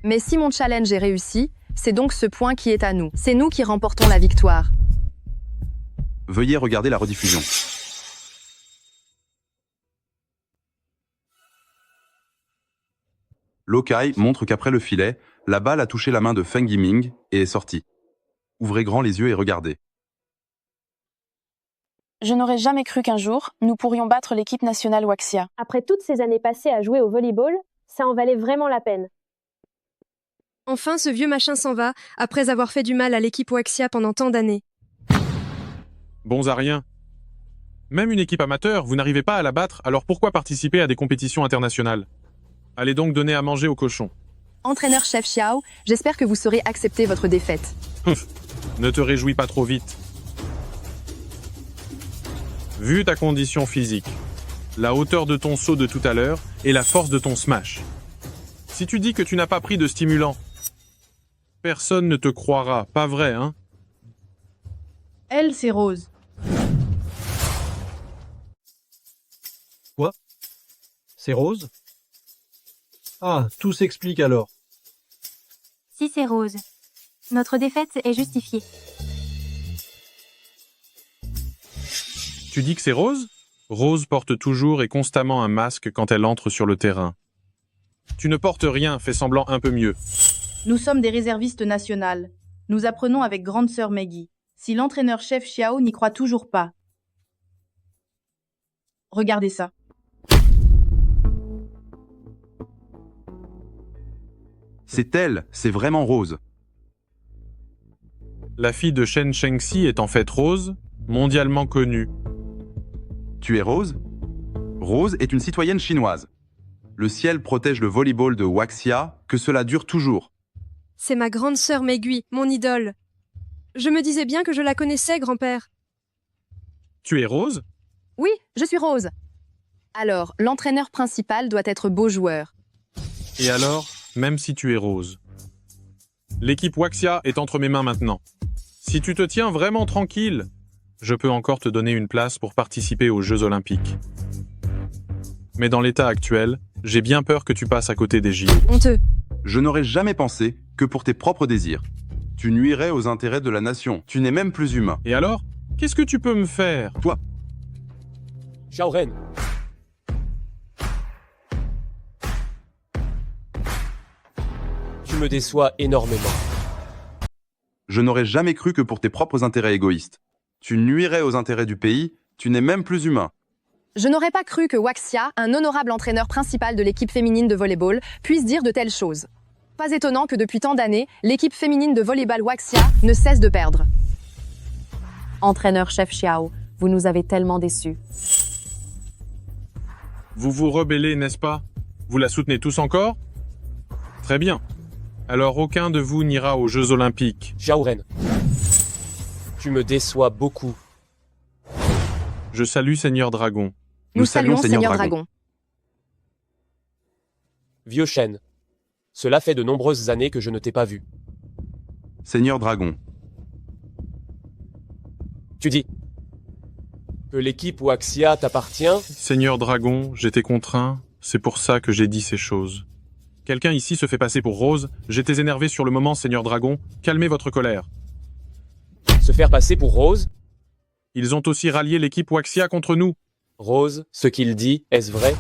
Mais si mon challenge est réussi, c'est donc ce point qui est à nous. C'est nous qui remportons la victoire. Veuillez regarder la rediffusion. Lokai montre qu'après le filet, la balle a touché la main de Feng Yiming et est sortie. Ouvrez grand les yeux et regardez. Je n'aurais jamais cru qu'un jour, nous pourrions battre l'équipe nationale Waxia. Après toutes ces années passées à jouer au volleyball, ça en valait vraiment la peine. Enfin, ce vieux machin s'en va, après avoir fait du mal à l'équipe Waxia pendant tant d'années. Bons à rien. Même une équipe amateur, vous n'arrivez pas à la battre, alors pourquoi participer à des compétitions internationales? Allez donc donner à manger aux cochons. Entraîneur-chef Xiao, j'espère que vous saurez accepter votre défaite. Ne te réjouis pas trop vite. Vu ta condition physique, la hauteur de ton saut de tout à l'heure et la force de ton smash. Si tu dis que tu n'as pas pris de stimulant, personne ne te croira, pas vrai, hein? Elle, c'est Rose. Quoi? C'est Rose? Ah, tout s'explique alors. Si c'est Rose. Notre défaite est justifiée. Tu dis que c'est Rose? Rose porte toujours et constamment un masque quand elle entre sur le terrain. Tu ne portes rien, fais semblant un peu mieux. Nous sommes des réservistes nationales. Nous apprenons avec grande sœur Maggie. Si l'entraîneur-chef Xiao n'y croit toujours pas. Regardez ça. C'est elle, c'est vraiment Rose. La fille de Shen Shengxi est en fait Rose, mondialement connue. Tu es Rose? Rose est une citoyenne chinoise. Le ciel protège le volleyball de Waxia, que cela dure toujours. C'est ma grande sœur Megui, mon idole. Je me disais bien que je la connaissais, grand-père. Tu es Rose? Oui, je suis Rose. Alors, l'entraîneur principal doit être beau joueur. Et alors, même si tu es Rose. L'équipe Waxia est entre mes mains maintenant. Si tu te tiens vraiment tranquille, je peux encore te donner une place pour participer aux Jeux Olympiques. Mais dans l'état actuel, j'ai bien peur que tu passes à côté des JO. Honteux. Je n'aurais jamais pensé que pour tes propres désirs. Tu nuirais aux intérêts de la nation. Tu n'es même plus humain. Et alors? Qu'est-ce que tu peux me faire? Toi. Xiao Ren. Tu me déçois énormément. Je n'aurais jamais cru que pour tes propres intérêts égoïstes. Tu nuirais aux intérêts du pays, tu n'es même plus humain. Je n'aurais pas cru que Waxia, un honorable entraîneur principal de l'équipe féminine de volleyball, puisse dire de telles choses. Pas étonnant que depuis tant d'années, l'équipe féminine de volleyball Waxia ne cesse de perdre. Entraîneur-chef Xiao, vous nous avez tellement déçus. Vous vous rebellez, n'est-ce pas? Vous la soutenez tous encore? Très bien. Alors aucun de vous n'ira aux Jeux Olympiques. Xiao Ren. Tu me déçois beaucoup. Je salue Seigneur Dragon. Nous saluons Seigneur Dragon. Vieux Shen. Cela fait de nombreuses années que je ne t'ai pas vu. Seigneur Dragon. Tu dis que l'équipe Waxia t'appartient? Seigneur Dragon, j'étais contraint, c'est pour ça que j'ai dit ces choses. Quelqu'un ici se fait passer pour Rose, j'étais énervé sur le moment, Seigneur Dragon, calmez votre colère. Se faire passer pour Rose? Ils ont aussi rallié l'équipe Waxia contre nous. Rose, ce qu'il dit, est-ce vrai?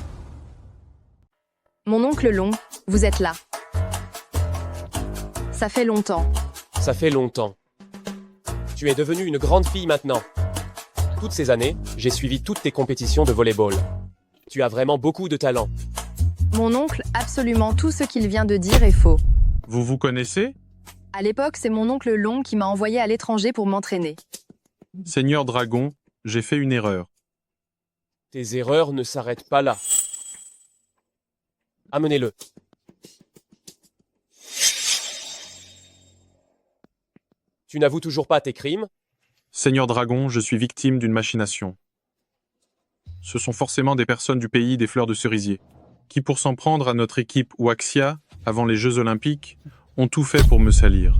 Mon oncle Long, vous êtes là. Ça fait longtemps. Ça fait longtemps. Tu es devenue une grande fille maintenant. Toutes ces années, j'ai suivi toutes tes compétitions de volleyball. Tu as vraiment beaucoup de talent. Mon oncle, absolument tout ce qu'il vient de dire est faux. Vous vous connaissez? À l'époque, c'est mon oncle Long qui m'a envoyé à l'étranger pour m'entraîner. Seigneur Dragon, j'ai fait une erreur. Tes erreurs ne s'arrêtent pas là. Amenez-le. Tu n'avoues toujours pas tes crimes? Seigneur Dragon, je suis victime d'une machination. Ce sont forcément des personnes du pays des fleurs de cerisier, qui pour s'en prendre à notre équipe Waxia, avant les Jeux Olympiques, ont tout fait pour me salir.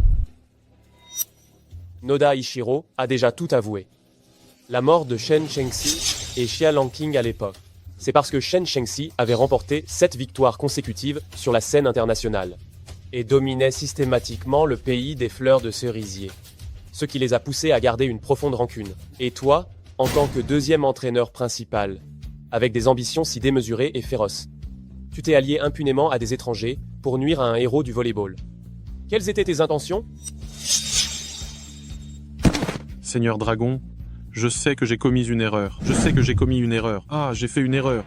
Noda Ishiro a déjà tout avoué. La mort de Shen Shengxi et Xia Langqing à l'époque. C'est parce que Shen Shengxi avait remporté 7 victoires consécutives sur la scène internationale et dominait systématiquement le pays des fleurs de cerisier, ce qui les a poussés à garder une profonde rancune. Et toi, en tant que deuxième entraîneur principal, avec des ambitions si démesurées et féroces, tu t'es allié impunément à des étrangers pour nuire à un héros du volleyball. Quelles étaient tes intentions? Seigneur Dragon, je sais que j'ai commis une erreur. Je sais que j'ai commis une erreur. Ah, j'ai fait une erreur.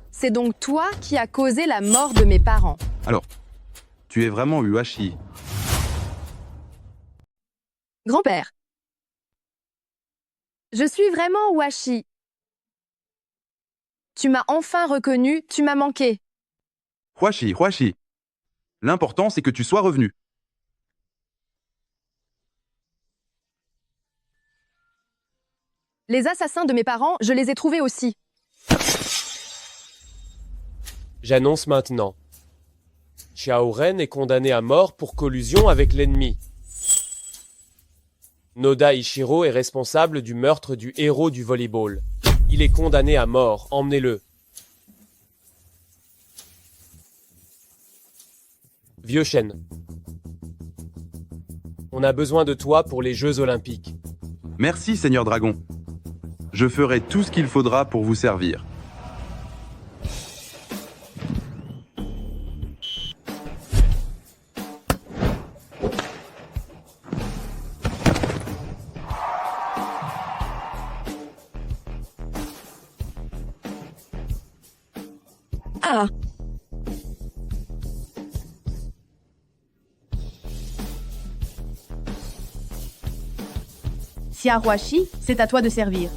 C'est donc toi qui as causé la mort de mes parents. Alors, tu es vraiment Uashi. Grand-père. Je suis vraiment Washi. Tu m'as enfin reconnu, tu m'as manqué. Huashi, Huashi. L'important, c'est que tu sois revenu. Les assassins de mes parents, je les ai trouvés aussi. J'annonce maintenant. Xiao Ren est condamné à mort pour collusion avec l'ennemi. Noda Ichiro est responsable du meurtre du héros du volleyball. Il est condamné à mort, emmenez-le. Vieux Shen. On a besoin de toi pour les Jeux Olympiques. Merci, Seigneur Dragon. Je ferai tout ce qu'il faudra pour vous servir. Ah! Xiaohuashi, c'est à toi de servir.